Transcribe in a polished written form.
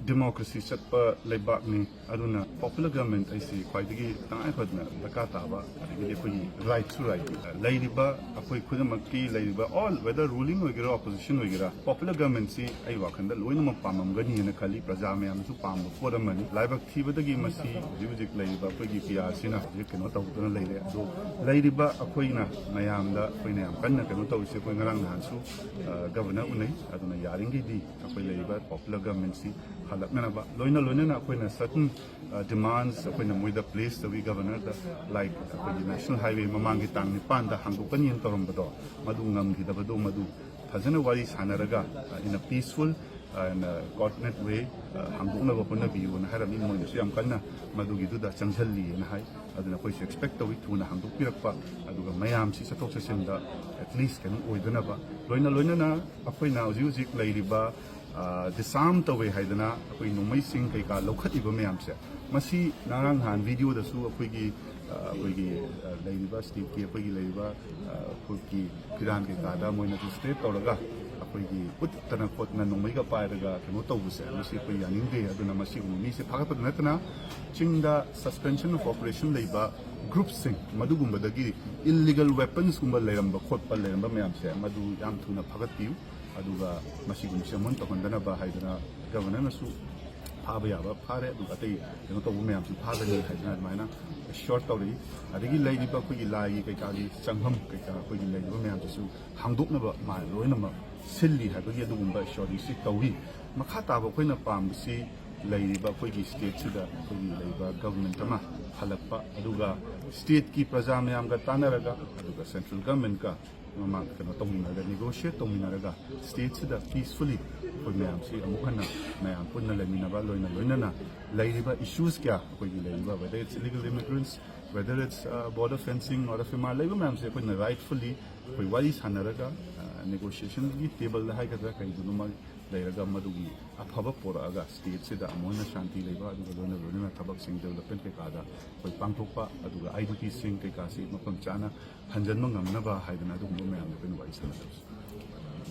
democracy चटपा लेबाकनी अदुना popular government ऐसी ख्वाइदगी तंगाई फदना दरकार ताबा अदगी कोई right to right लेरिबा अखोई खुदमक्की लेरिबा all whether ruling होगिरा opposition होगिरा popular government सी आई वाखंदा लोइनमक पाममगनी न खाली प्रजा मयामसु पाम पोरमनी लाइबक थीबदगी मसी जिउजिक लेरिबा अखोई पिया सिना केनो तौदना लेरे अदो लेरिबा अखोइना मयामदा अखोइना याम कन्ना केनो तौसे कोई ngरang नानसु गवर्नर उनै अदुना यारिंगेदी अखोई लेरिबा popular government C halaknaba loina na akoina certain demands akoina moida place the governor like the national highway mamangi tangni panda hangukani en torombado madu ngamgi da bado madu phajana wari sanaraga in a peaceful and coordinate way hangukna bapuna biu na harami mo ni siam kanna madu gi da changhalli na hai aduna koi expect to thuna hanguk pirakpa aduga mayam si satok sesinda at least kan oidana ba loina na akoina uzik lairiba disarm taway haidana akoi nomai sing kai ka lokhat iba mayam se masi narang han video da su akoi gi leiba state ki akoi gi leiba ki kiran ke ka da moina tu state tawraga akoi gi uttana khotna nomai ga pairaga kemo tawu se masi akoi yaning de aduna masi mi se phagat natna chingda suspension of operation leiba group sing madu gumba dagi illegal weapons gumba leiramba khotpa leiramba mayam se madu yam thuna phagat piu aduga masigum semon to kondana ba haidana governor nasu phaba yaba phare aduga tai keno to meyam su phaga ni haidana maina short tawri adigi leidi ba khoi lai kai ka gi changham kai ka khoi leidi ba meyam su hangduk na ba ma loina ma silli ha gi adugumba short si tawri makha ta ba khoi na pam si leidi ba khoi gi state sida khoi leidi ba government ama halakpa aduga state ki praja meyam ga tanaraga aduga central government ka mama kena tongminaga negotiate tongminaga state sida peacefully koi mayam si amukhana mayam punna leminaba loina na leiriba issues kya koi leiriba whether it's illegal immigrants whether it's border fencing or afima leiba mayam si koi rightfully koi wari sanaraga negotiation gi table la haikadra kai dunuma leiraga madugi aphaba poraga state sida amona shanti leiba aduga loina thabak sing development ke kada koi pangthokpa aduga idp sing ke ka si mapam chana hanjanma ngamna ba haidana aduga mayam ko wari sanaraga